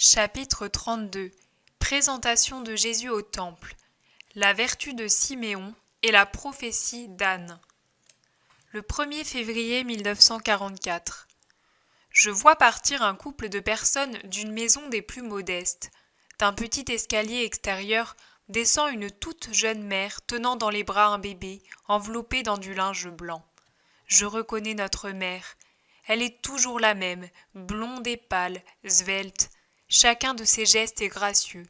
Chapitre 32. Présentation de Jésus au Temple. La vertu de Siméon et la prophétie d'Anne. Le 1er février 1944. Je vois partir un couple de personnes d'une maison des plus modestes. D'un petit escalier extérieur descend une toute jeune mère tenant dans les bras un bébé enveloppé dans du linge blanc. Je reconnais notre mère. Elle est toujours la même, blonde et pâle, svelte. Chacun de ses gestes est gracieux.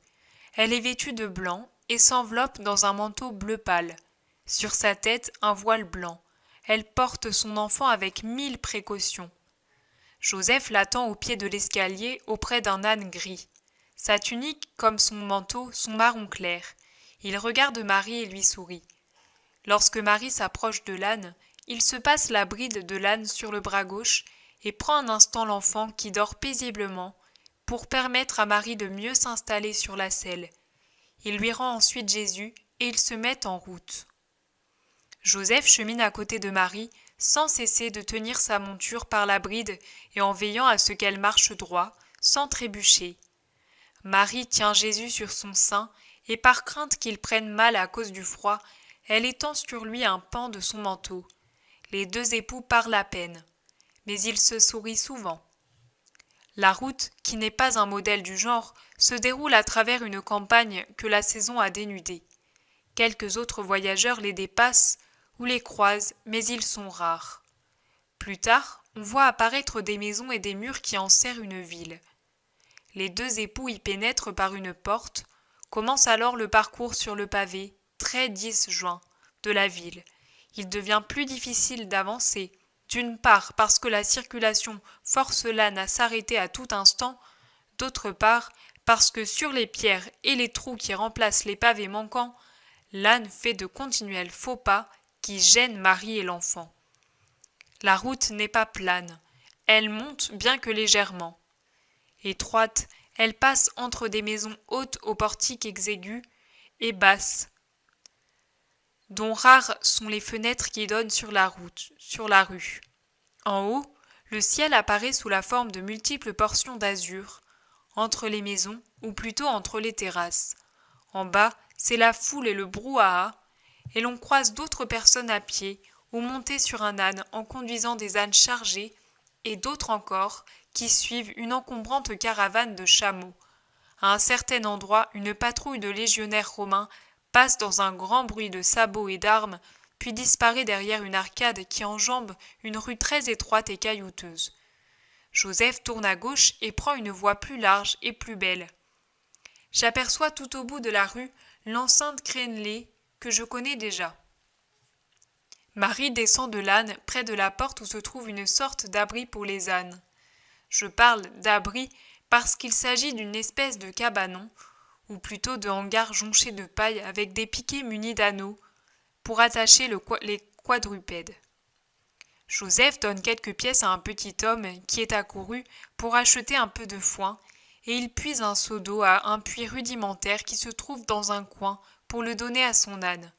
Elle est vêtue de blanc et s'enveloppe dans un manteau bleu pâle. Sur sa tête, un voile blanc. Elle porte son enfant avec 1000 précautions. Joseph l'attend au pied de l'escalier auprès d'un âne gris. Sa tunique, comme son manteau, sont marron clair. Il regarde Marie et lui sourit. Lorsque Marie s'approche de l'âne, il se passe la bride de l'âne sur le bras gauche et prend un instant l'enfant qui dort paisiblement pour permettre à Marie de mieux s'installer sur la selle. Il lui rend ensuite Jésus et ils se mettent en route. Joseph chemine à côté de Marie sans cesser de tenir sa monture par la bride et en veillant à ce qu'elle marche droit, sans trébucher. Marie tient Jésus sur son sein et par crainte qu'il prenne mal à cause du froid, elle étend sur lui un pan de son manteau. Les deux époux parlent à peine, mais ils se sourient souvent. La route, qui n'est pas un modèle du genre, se déroule à travers une campagne que la saison a dénudée. Quelques autres voyageurs les dépassent ou les croisent, mais ils sont rares. Plus tard, on voit apparaître des maisons et des murs qui enserrent une ville. Les deux époux y pénètrent par une porte. Commence alors le parcours sur le pavé, très disjoint, de la ville. Il devient plus difficile d'avancer. D'une part parce que la circulation force l'âne à s'arrêter à tout instant, d'autre part parce que sur les pierres et les trous qui remplacent les pavés manquants, l'âne fait de continuels faux pas qui gênent Marie et l'enfant. La route n'est pas plane, elle monte bien que légèrement. Étroite, elle passe entre des maisons hautes aux portiques exigus et basses, dont rares sont les fenêtres qui donnent sur la rue. En haut, le ciel apparaît sous la forme de multiples portions d'azur, entre les maisons, ou plutôt entre les terrasses. En bas, c'est la foule et le brouhaha, et l'on croise d'autres personnes à pied, ou montées sur un âne en conduisant des ânes chargés, et d'autres encore qui suivent une encombrante caravane de chameaux. À un certain endroit, une patrouille de légionnaires romains passe dans un grand bruit de sabots et d'armes, puis disparaît derrière une arcade qui enjambe une rue très étroite et caillouteuse. Joseph tourne à gauche et prend une voie plus large et plus belle. J'aperçois tout au bout de la rue l'enceinte crénelée que je connais déjà. Marie descend de l'âne près de la porte où se trouve une sorte d'abri pour les ânes. Je parle d'abri parce qu'il s'agit d'une espèce de cabanon, ou plutôt de hangar jonché de paille avec des piquets munis d'anneaux pour attacher les quadrupèdes. Joseph donne quelques pièces à un petit homme qui est accouru pour acheter un peu de foin, et il puise un seau d'eau à un puits rudimentaire qui se trouve dans un coin pour le donner à son âne.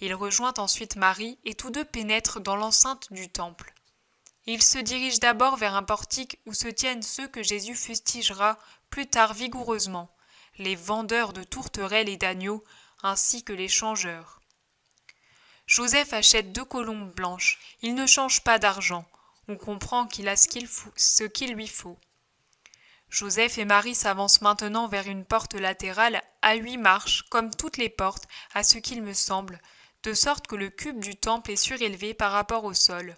Il rejoint ensuite Marie et tous deux pénètrent dans l'enceinte du temple. Ils se dirigent d'abord vers un portique où se tiennent ceux que Jésus fustigera plus tard vigoureusement, les vendeurs de tourterelles et d'agneaux, ainsi que les changeurs. Joseph achète 2 colombes blanches, il ne change pas d'argent, on comprend qu'il a ce qu'il lui faut. Joseph et Marie s'avancent maintenant vers une porte latérale à 8 marches, comme toutes les portes, à ce qu'il me semble, de sorte que le cube du temple est surélevé par rapport au sol.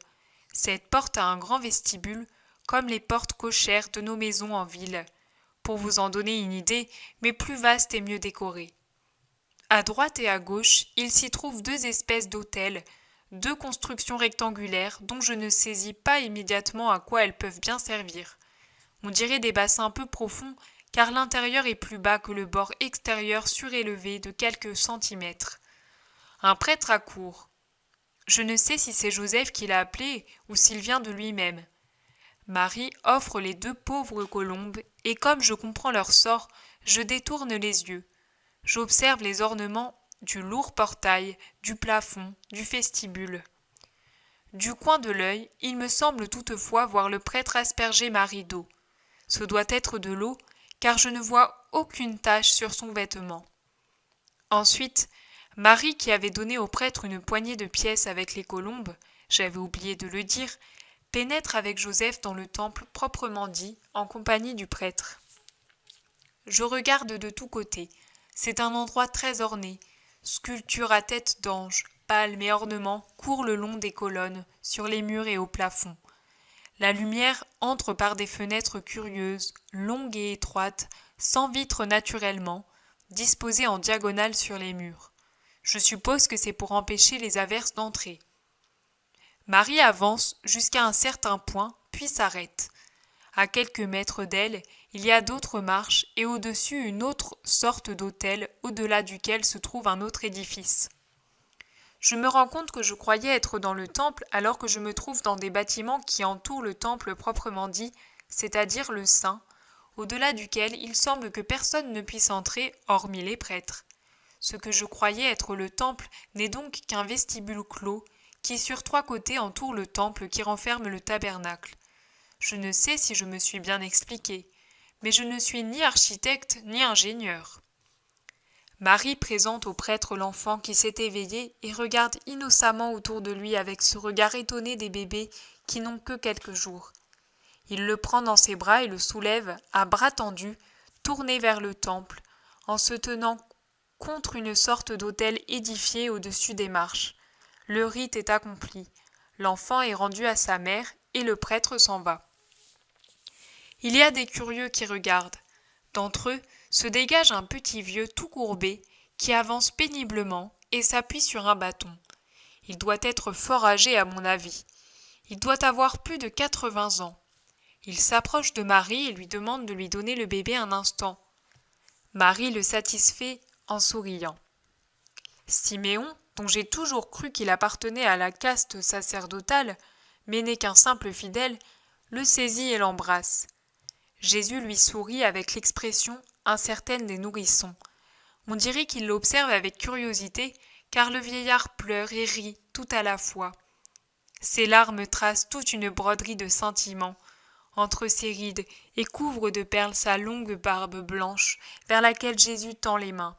Cette porte a un grand vestibule, comme les portes cochères de nos maisons en ville, pour vous en donner une idée, mais plus vaste et mieux décorée. À droite et à gauche, il s'y trouve 2 espèces d'autels, 2 constructions rectangulaires dont je ne saisis pas immédiatement à quoi elles peuvent bien servir. On dirait des bassins peu profonds, car l'intérieur est plus bas que le bord extérieur surélevé de quelques centimètres. Un prêtre accourt. Je ne sais si c'est Joseph qui l'a appelé ou s'il vient de lui-même. Marie offre les 2 pauvres colombes, et comme je comprends leur sort, je détourne les yeux. J'observe les ornements du lourd portail, du plafond, du vestibule. Du coin de l'œil, il me semble toutefois voir le prêtre asperger Marie d'eau. Ce doit être de l'eau car je ne vois aucune tache sur son vêtement. » Ensuite, Marie, qui avait donné au prêtre une poignée de pièces avec les colombes, j'avais oublié de le dire, pénètre avec Joseph dans le temple proprement dit, en compagnie du prêtre. Je regarde de tous côtés. C'est un endroit très orné. Sculptures à tête d'ange, palmes et ornements courent le long des colonnes, sur les murs et au plafond. La lumière entre par des fenêtres curieuses, longues et étroites, sans vitres naturellement, disposées en diagonale sur les murs. Je suppose que c'est pour empêcher les averses d'entrer. Marie avance jusqu'à un certain point, puis s'arrête. À quelques mètres d'elle, il y a d'autres marches et au-dessus une autre sorte d'autel au-delà duquel se trouve un autre édifice. Je me rends compte que je croyais être dans le temple alors que je me trouve dans des bâtiments qui entourent le temple proprement dit, c'est-à-dire le saint, au-delà duquel il semble que personne ne puisse entrer hormis les prêtres. Ce que je croyais être le temple n'est donc qu'un vestibule clos qui sur 3 côtés entoure le temple qui renferme le tabernacle. Je ne sais si je me suis bien expliqué, mais je ne suis ni architecte ni ingénieur. Marie présente au prêtre l'enfant qui s'est éveillé et regarde innocemment autour de lui avec ce regard étonné des bébés qui n'ont que quelques jours. Il le prend dans ses bras et le soulève, à bras tendus, tourné vers le temple, en se tenant contre une sorte d'autel édifié au-dessus des marches. Le rite est accompli, l'enfant est rendu à sa mère et le prêtre s'en va. Il y a des curieux qui regardent. D'entre eux se dégage un petit vieux tout courbé qui avance péniblement et s'appuie sur un bâton. Il doit être fort âgé à mon avis. Il doit avoir plus de 80 ans. Il s'approche de Marie et lui demande de lui donner le bébé un instant. Marie le satisfait en souriant. Siméon, dont j'ai toujours cru qu'il appartenait à la caste sacerdotale, mais n'est qu'un simple fidèle, le saisit et l'embrasse. Jésus lui sourit avec l'expression incertaine des nourrissons. On dirait qu'il l'observe avec curiosité, car le vieillard pleure et rit tout à la fois. Ses larmes tracent toute une broderie de sentiments entre ses rides et couvrent de perles sa longue barbe blanche vers laquelle Jésus tend les mains.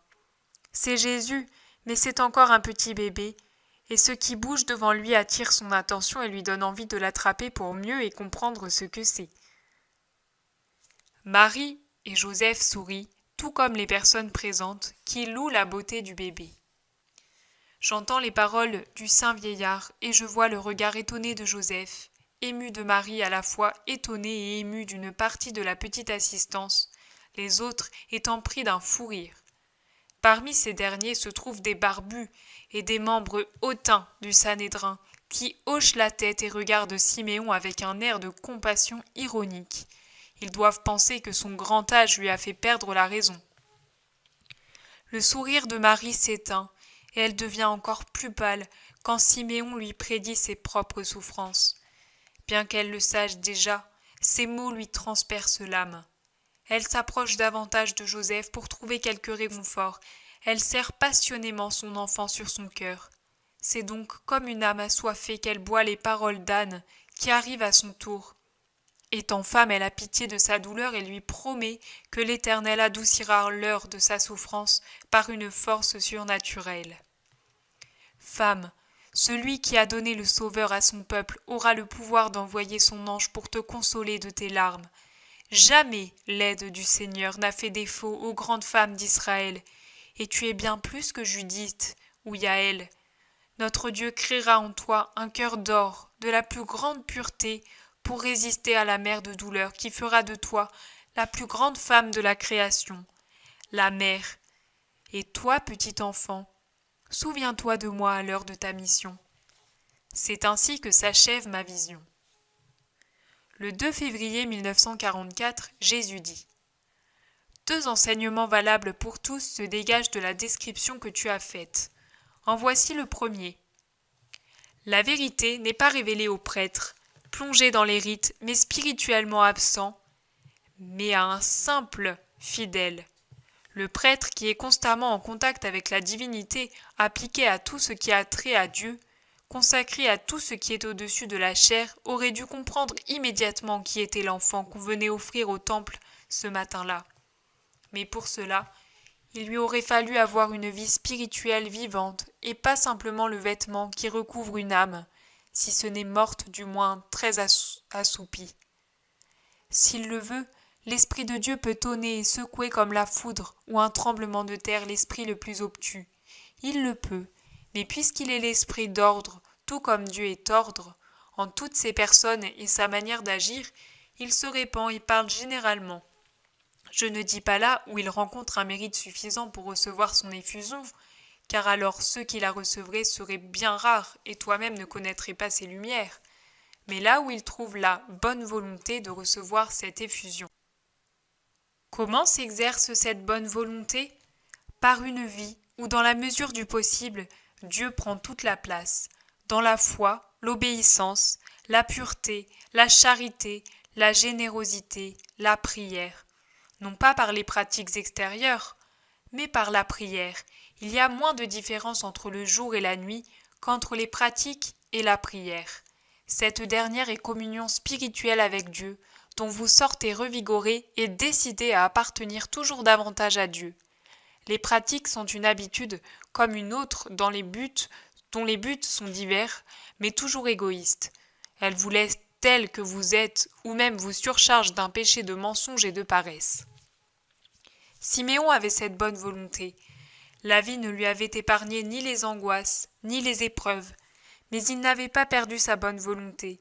C'est Jésus, mais c'est encore un petit bébé, et ce qui bouge devant lui attire son attention et lui donne envie de l'attraper pour mieux y comprendre ce que c'est. Marie et Joseph sourient, tout comme les personnes présentes, qui louent la beauté du bébé. J'entends les paroles du saint vieillard et je vois le regard étonné de Joseph, ému de Marie à la fois étonné et ému d'une partie de la petite assistance, les autres étant pris d'un fou rire. Parmi ces derniers se trouvent des barbus et des membres hautains du Sanhédrin, qui hochent la tête et regardent Siméon avec un air de compassion ironique. Ils doivent penser que son grand âge lui a fait perdre la raison. Le sourire de Marie s'éteint, et elle devient encore plus pâle quand Siméon lui prédit ses propres souffrances. Bien qu'elle le sache déjà, ces mots lui transpercent l'âme. Elle s'approche davantage de Joseph pour trouver quelque réconfort. Elle serre passionnément son enfant sur son cœur. C'est donc comme une âme assoiffée qu'elle boit les paroles d'Anne, qui arrive à son tour. Étant femme, elle a pitié de sa douleur et lui promet que l'Éternel adoucira l'heure de sa souffrance par une force surnaturelle. Femme, celui qui a donné le Sauveur à son peuple aura le pouvoir d'envoyer son ange pour te consoler de tes larmes. Jamais l'aide du Seigneur n'a fait défaut aux grandes femmes d'Israël, et tu es bien plus que Judith ou Yaël. Notre Dieu créera en toi un cœur d'or, de la plus grande pureté, pour résister à la mer de douleur qui fera de toi la plus grande femme de la création, la mère. Et toi, petit enfant, souviens-toi de moi à l'heure de ta mission. C'est ainsi que s'achève ma vision. Le 2 février 1944, Jésus dit : « 2 enseignements valables pour tous se dégagent de la description que tu as faite. En voici le premier. La vérité n'est pas révélée aux prêtres, plongés dans les rites, mais spirituellement absents, mais à un simple fidèle. Le prêtre qui est constamment en contact avec la divinité, appliqué à tout ce qui a trait à Dieu, consacré à tout ce qui est au-dessus de la chair, aurait dû comprendre immédiatement qui était l'enfant qu'on venait offrir au temple ce matin-là. Mais pour cela, il lui aurait fallu avoir une vie spirituelle vivante et pas simplement le vêtement qui recouvre une âme, si ce n'est morte du moins très assoupie. S'il le veut, l'Esprit de Dieu peut tonner et secouer comme la foudre ou un tremblement de terre l'esprit le plus obtus. Il le peut, mais puisqu'il est l'esprit d'ordre, tout comme Dieu est ordre, en toutes ses personnes et sa manière d'agir, il se répand et parle généralement. Je ne dis pas là où il rencontre un mérite suffisant pour recevoir son effusion, car alors ceux qui la recevraient seraient bien rares et toi-même ne connaîtrais pas ses lumières, mais là où il trouve la bonne volonté de recevoir cette effusion. Comment s'exerce cette bonne volonté ? Par une vie où, dans la mesure du possible, Dieu prend toute la place, dans la foi, l'obéissance, la pureté, la charité, la générosité, la prière. Non pas par les pratiques extérieures, mais par la prière. Il y a moins de différence entre le jour et la nuit qu'entre les pratiques et la prière. Cette dernière est communion spirituelle avec Dieu, dont vous sortez revigorés et décidés à appartenir toujours davantage à Dieu. Les pratiques sont une habitude comme une autre dont les buts sont divers, mais toujours égoïstes. Elles vous laissent tels que vous êtes, ou même vous surchargent d'un péché de mensonge et de paresse. Siméon avait cette bonne volonté. La vie ne lui avait épargné ni les angoisses, ni les épreuves, mais il n'avait pas perdu sa bonne volonté.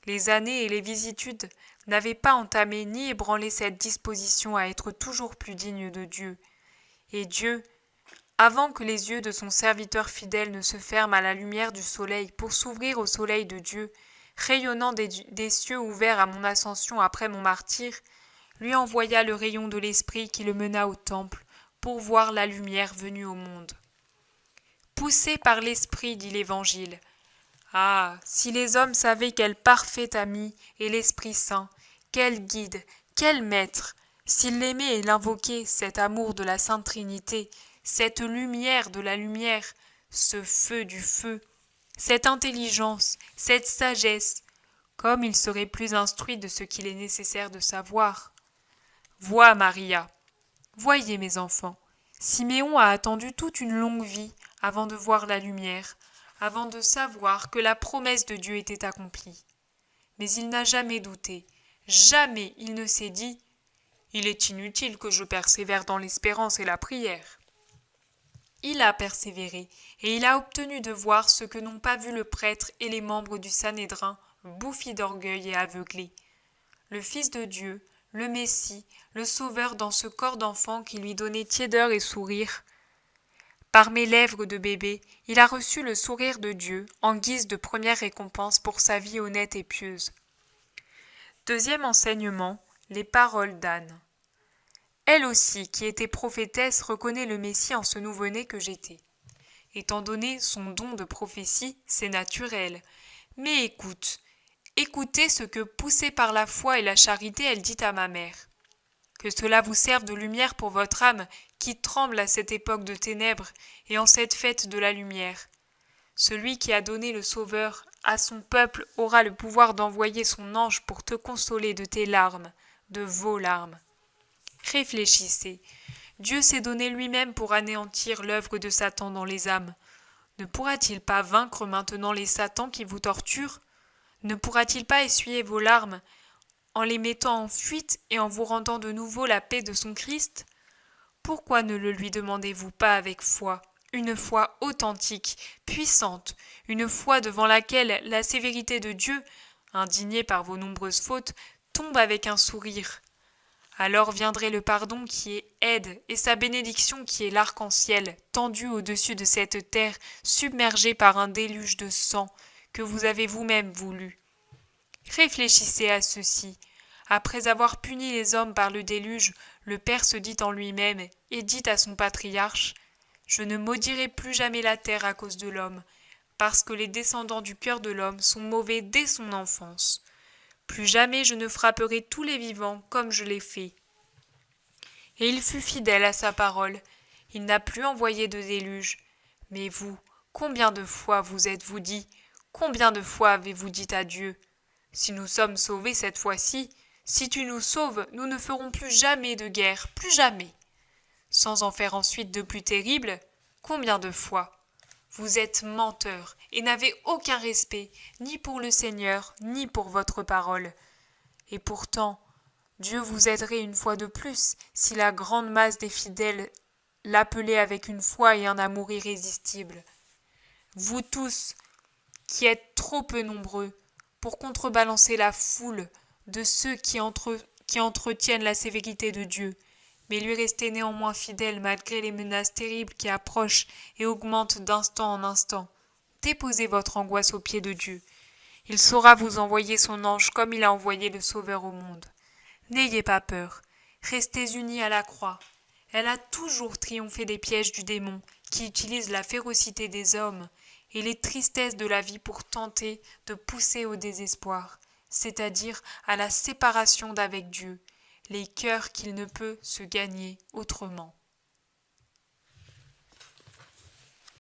Les années et les vicissitudes n'avaient pas entamé ni ébranlé cette disposition à être toujours plus digne de Dieu. Et Dieu, avant que les yeux de son serviteur fidèle ne se ferment à la lumière du soleil pour s'ouvrir au soleil de Dieu, rayonnant des cieux ouverts à mon ascension après mon martyre, lui envoya le rayon de l'Esprit qui le mena au temple pour voir la lumière venue au monde. Poussé par l'Esprit, dit l'Évangile. Ah, si les hommes savaient quel parfait ami est l'Esprit Saint, quel guide, quel maître, s'ils l'aimaient et l'invoquaient, cet amour de la Sainte Trinité, cette lumière de la lumière, ce feu du feu, cette intelligence, cette sagesse, comme ils seraient plus instruits de ce qu'il est nécessaire de savoir. Vois, Maria. Voyez, mes enfants, Siméon a attendu toute une longue vie avant de voir la lumière, avant de savoir que la promesse de Dieu était accomplie. Mais il n'a jamais douté, jamais il ne s'est dit « Il est inutile que je persévère dans l'espérance et la prière ». Il a persévéré, et il a obtenu de voir ce que n'ont pas vu le prêtre et les membres du Sanhédrin, bouffis d'orgueil et aveuglés. Le Fils de Dieu, le Messie, le Sauveur dans ce corps d'enfant qui lui donnait tiédeur et sourire. Par mes lèvres de bébé, il a reçu le sourire de Dieu en guise de première récompense pour sa vie honnête et pieuse. Deuxième enseignement, les paroles d'Anne. Elle aussi, qui était prophétesse, reconnaît le Messie en ce nouveau-né que j'étais. Étant donné son don de prophétie, c'est naturel. Mais écoutez ce que, poussée par la foi et la charité, elle dit à ma mère. Que cela vous serve de lumière pour votre âme qui tremble à cette époque de ténèbres et en cette fête de la lumière. Celui qui a donné le Sauveur à son peuple aura le pouvoir d'envoyer son ange pour te consoler de tes larmes, de vos larmes. Réfléchissez. Dieu s'est donné lui-même pour anéantir l'œuvre de Satan dans les âmes. Ne pourra-t-il pas vaincre maintenant les satans qui vous torturent ? Ne pourra-t-il pas essuyer vos larmes en les mettant en fuite et en vous rendant de nouveau la paix de son Christ ? Pourquoi ne le lui demandez-vous pas avec foi, une foi authentique, puissante, une foi devant laquelle la sévérité de Dieu, indignée par vos nombreuses fautes, tombe avec un sourire ? Alors viendrait le pardon qui est aide et sa bénédiction qui est l'arc-en-ciel tendu au-dessus de cette terre submergée par un déluge de sang que vous avez vous-même voulu. Réfléchissez à ceci. Après avoir puni les hommes par le déluge, le Père se dit en lui-même et dit à son patriarche « Je ne maudirai plus jamais la terre à cause de l'homme, parce que les descendants du cœur de l'homme sont mauvais dès son enfance. Plus jamais je ne frapperai tous les vivants comme je l'ai fait. » Et il fut fidèle à sa parole. Il n'a plus envoyé de déluge. Mais vous, combien de fois vous êtes-vous dit, combien de fois avez-vous dit à Dieu ? Si nous sommes sauvés cette fois-ci, Si tu nous sauves, nous ne ferons plus jamais de guerre, plus jamais. Sans en faire ensuite de plus terribles, combien de fois? Vous êtes menteurs et n'avez aucun respect, ni pour le Seigneur, ni pour votre parole. Et pourtant, Dieu vous aiderait une fois de plus si la grande masse des fidèles l'appelait avec une foi et un amour irrésistible. Vous tous, qui êtes trop peu nombreux pour contrebalancer la foule de ceux qui entretiennent la sévérité de Dieu, mais lui restez néanmoins fidèles malgré les menaces terribles qui approchent et augmentent d'instant en instant. Déposez votre angoisse aux pieds de Dieu. Il saura vous envoyer son ange comme il a envoyé le Sauveur au monde. N'ayez pas peur, restez unis à la croix. Elle a toujours triomphé des pièges du démon, qui utilise la férocité des hommes et les tristesses de la vie pour tenter de pousser au désespoir, c'est-à-dire à la séparation d'avec Dieu, les cœurs qu'il ne peut se gagner autrement.